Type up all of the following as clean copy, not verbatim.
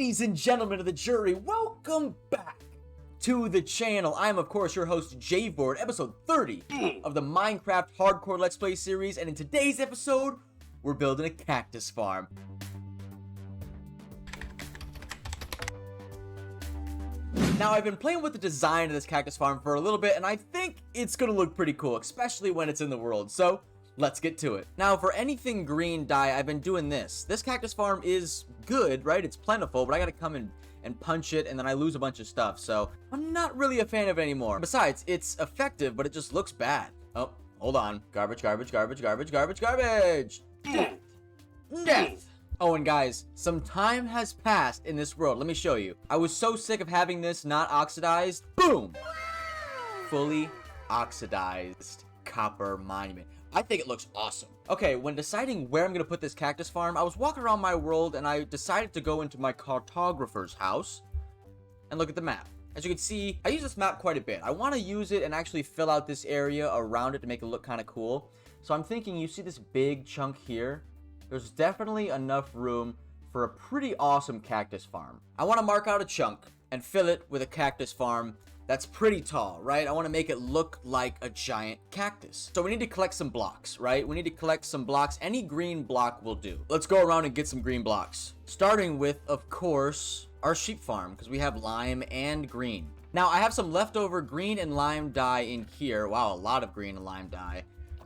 Ladies and gentlemen of the jury, welcome back to the channel. I am, of course, your host, Jvord, episode 30 of the Minecraft Hardcore Let's Play series, and in today's episode, we're building a cactus farm. Now, I've been playing with the design of this cactus farm for a little bit, and I think it's gonna look pretty cool, especially when it's in the world, so let's get to it. Now, for anything green dye, I've been doing this. This cactus farm is good, right? It's plentiful, but I gotta come in and punch it, and then I lose a bunch of stuff, so I'm not really a fan of it anymore. Besides, it's effective, but it just looks bad. Oh, hold on. Garbage, garbage, garbage, garbage, garbage, garbage! Death! Death! Oh, and guys, some time has passed in this world. Let me show you. I was so sick of having this not oxidized. Boom! Fully oxidized copper monument. I think it looks awesome. Okay, when deciding where I'm gonna put this cactus farm, I was walking around my world and I decided to go into my cartographer's house and look at the map. As you can see, I use this map quite a bit. I want to use it and actually fill out this area around it to make it look kind of cool. So I'm thinking, you see this big chunk here? There's definitely enough room for a pretty awesome cactus farm. I want to mark out a chunk and fill it with a cactus farm that's pretty tall, right? I want to make it look like a giant cactus. So we need to collect some blocks, right? We need to collect some blocks. Any green block will do. Let's go around and get some green blocks. Starting with, of course, our sheep farm, because we have lime and green. Now, I have some leftover green and lime dye in here. Wow, a lot of green and lime dye.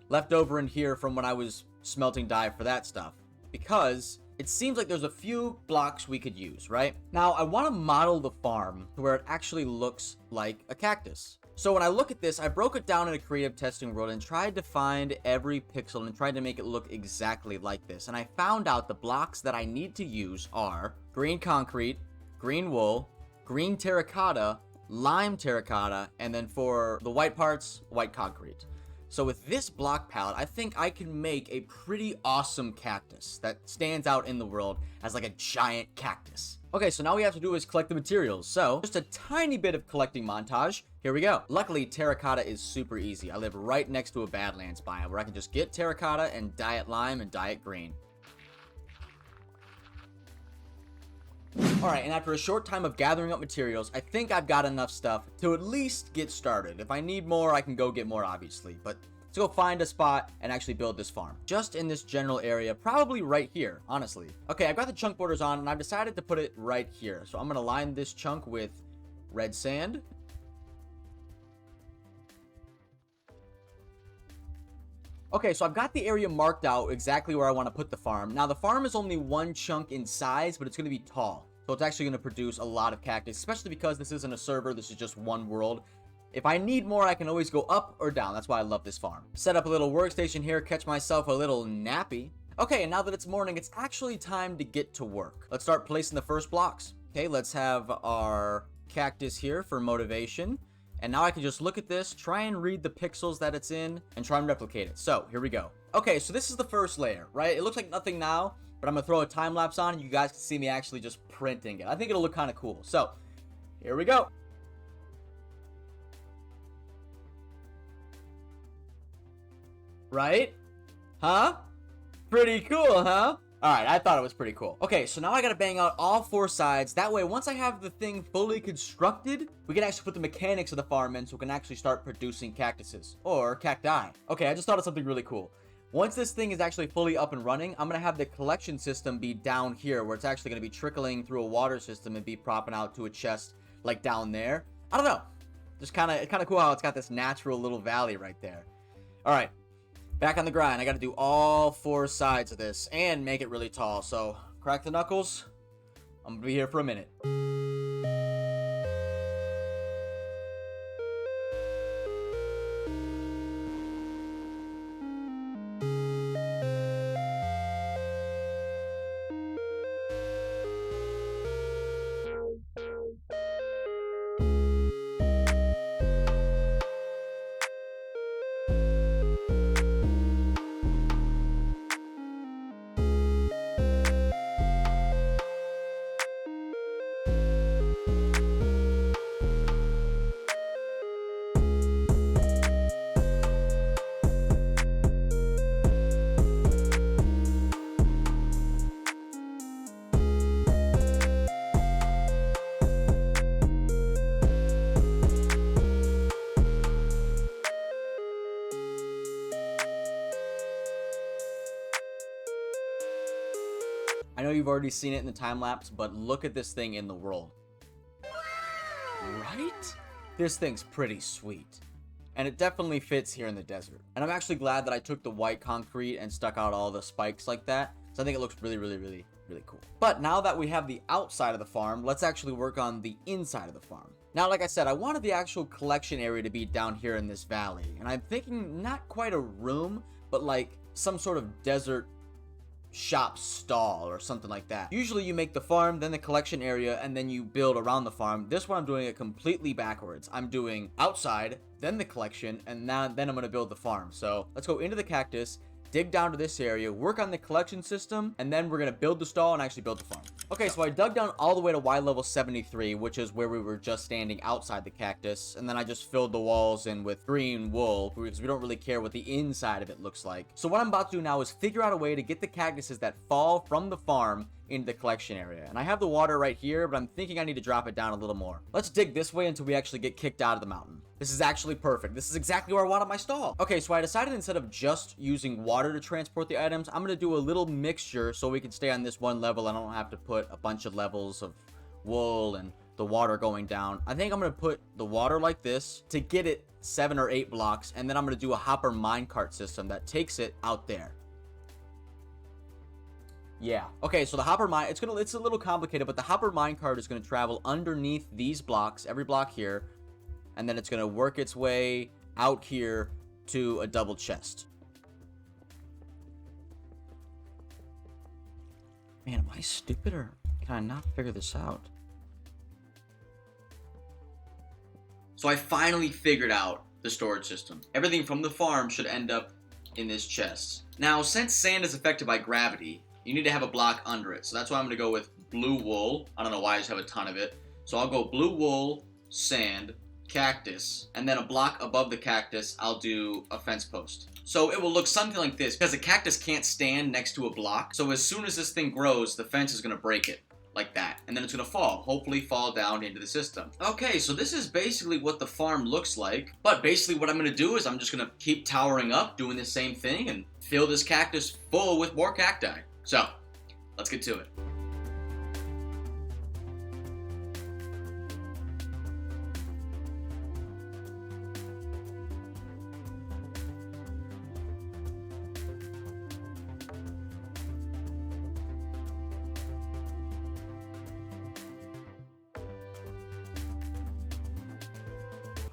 Left over in here from when I was smelting dye for that stuff. Because it seems like there's a few blocks we could use, right? Now, I want to model the farm to where it actually looks like a cactus. So when I look at this, I broke it down in a creative testing world and tried to find every pixel and tried to make it look exactly like this. And I found out the blocks that I need to use are green concrete, green wool, green terracotta, lime terracotta, and then for the white parts, white concrete. So with this block palette, I think I can make a pretty awesome cactus that stands out in the world as like a giant cactus. Okay, so now all we have to do is collect the materials. So just a tiny bit of collecting montage. Here we go. Luckily, terracotta is super easy. I live right next to a Badlands biome where I can just get terracotta and dye it lime and dye it green. Alright, and after a short time of gathering up materials, I think I've got enough stuff to at least get started. If I need more, I can go get more, obviously. But let's go find a spot and actually build this farm. Just in this general area, probably right here, honestly. Okay, I've got the chunk borders on, and I've decided to put it right here. So I'm going to line this chunk with red sand. Okay, so I've got the area marked out exactly where I want to put the farm. Now, the farm is only one chunk in size, but it's going to be tall. So it's actually going to produce a lot of cactus, especially because this isn't a server. This is just one world. If I need more, I can always go up or down. That's why I love this farm. Set up a little workstation here, catch myself a little nappy. Okay, and now that it's morning, it's actually time to get to work. Let's start placing the first blocks. Okay, let's have our cactus here for motivation. And now I can just look at this, try and read the pixels that it's in, and try and replicate it. So, here we go. Okay, so this is the first layer, right? It looks like nothing now, but I'm going to throw a time lapse on, and you guys can see me actually just printing it. I think it'll look kind of cool. So, here we go. Right? Huh? Pretty cool, huh? Alright, I thought it was pretty cool. Okay, so now I gotta bang out all four sides. That way, once I have the thing fully constructed, we can actually put the mechanics of the farm in so we can actually start producing cactuses. Or cacti. Okay, I just thought of something really cool. Once this thing is actually fully up and running, I'm gonna have the collection system be down here, where it's actually gonna be trickling through a water system and be propping out to a chest, like down there. I don't know. Just kind of cool how it's got this natural little valley right there. Alright. Back on the grind. I gotta do all four sides of this and make it really tall. So, crack the knuckles. I'm gonna be here for a minute. you've already seen it in the time lapse, but look at this thing in the world. Right? This thing's pretty sweet. And it definitely fits here in the desert. And I'm actually glad that I took the white concrete and stuck out all the spikes like that. So I think it looks really, really, really, really cool. But now that we have the outside of the farm, let's actually work on the inside of the farm. Now, like I said, I wanted the actual collection area to be down here in this valley. And I'm thinking not quite a room, but like some sort of desert shop stall or something like that. Usually you make the farm, then the collection area, and then you build around the farm. This one I'm doing it completely backwards. I'm doing outside, then the collection, and then I'm going to build the farm. So let's go into the cactus, dig down to this area, work on the collection system, and then we're going to build the stall and actually build the farm. Okay, so I dug down all the way to Y level 73, which is where we were just standing outside the cactus, and then I just filled the walls in with green wool because we don't really care what the inside of it looks like. So what I'm about to do now is figure out a way to get the cactuses that fall from the farm into the collection area. And I have the water right here, but I'm thinking I need to drop it down a little more. Let's dig this way until we actually get kicked out of the mountain. This is actually perfect. This is exactly where I wanted my stall. Okay, so I decided instead of just using water to transport the items, I'm gonna do a little mixture so we can stay on this one level. I don't have to put a bunch of levels of wool and the water going down. I think I'm gonna put the water like this to get it 7 or 8 blocks, and then I'm gonna do a hopper minecart system that takes it out there. Yeah. Okay, so the hopper it's a little complicated, but the hopper minecart is gonna travel underneath these blocks, every block here, and then it's gonna work its way out here to a double chest. Man, am I stupid or can I not figure this out? So I finally figured out the storage system. Everything from the farm should end up in this chest. Now, since sand is affected by gravity, you need to have a block under it. So that's why I'm gonna go with blue wool. I don't know why I just have a ton of it. So I'll go blue wool, sand, cactus, and then a block above the cactus, I'll do a fence post. So it will look something like this because the cactus can't stand next to a block. So as soon as this thing grows, the fence is gonna break it like that. And then it's gonna fall, hopefully fall down into the system. Okay, so this is basically what the farm looks like. But basically what I'm gonna do is I'm just gonna keep towering up, doing the same thing, and fill this cactus full with more cacti. So, let's get to it.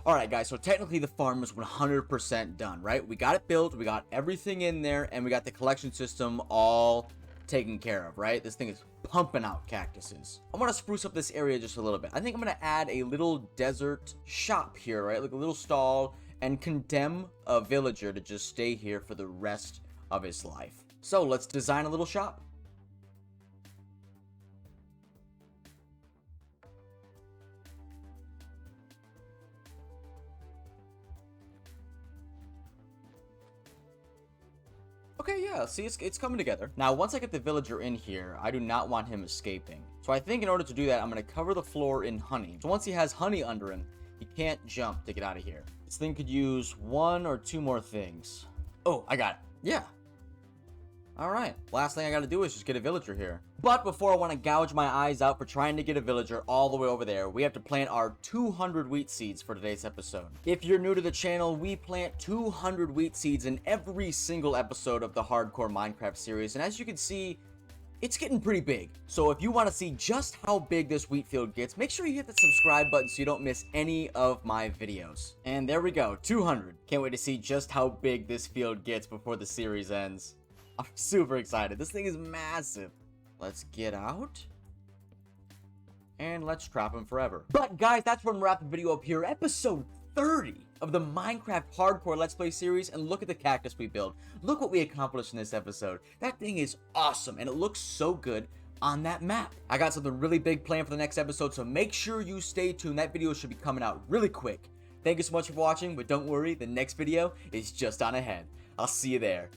Alright guys, so technically the farm is 100% done, right? We got it built, we got everything in there, and we got the collection system all taken care of, right? This thing is pumping out cactuses. I want to spruce up this area just a little bit. I think I'm going to add a little desert shop here, right? Like a little stall, and condemn a villager to just stay here for the rest of his life. So let's design a little shop. Okay, yeah, see, it's coming together. Now, once I get the villager in here, I do not want him escaping. So I think in order to do that, I'm going to cover the floor in honey. So once he has honey under him, he can't jump to get out of here. This thing could use 1 or 2 more things. Oh, I got it. Yeah. Alright, last thing I gotta do is just get a villager here. But before I want to gouge my eyes out for trying to get a villager all the way over there, we have to plant our 200 wheat seeds for today's episode. If you're new to the channel, we plant 200 wheat seeds in every single episode of the Hardcore Minecraft series, and as you can see, it's getting pretty big. So if you want to see just how big this wheat field gets, make sure you hit the subscribe button so you don't miss any of my videos. And there we go, 200. Can't wait to see just how big this field gets before the series ends. I'm super excited. This thing is massive. Let's get out. And let's trap him forever. But guys, that's when we wrap the video up here. Episode 30 of the Minecraft Hardcore Let's Play series. And look at the cactus we built. Look what we accomplished in this episode. That thing is awesome. And it looks so good on that map. I got something really big planned for the next episode. So make sure you stay tuned. That video should be coming out really quick. Thank you so much for watching. But don't worry, the next video is just on ahead. I'll see you there.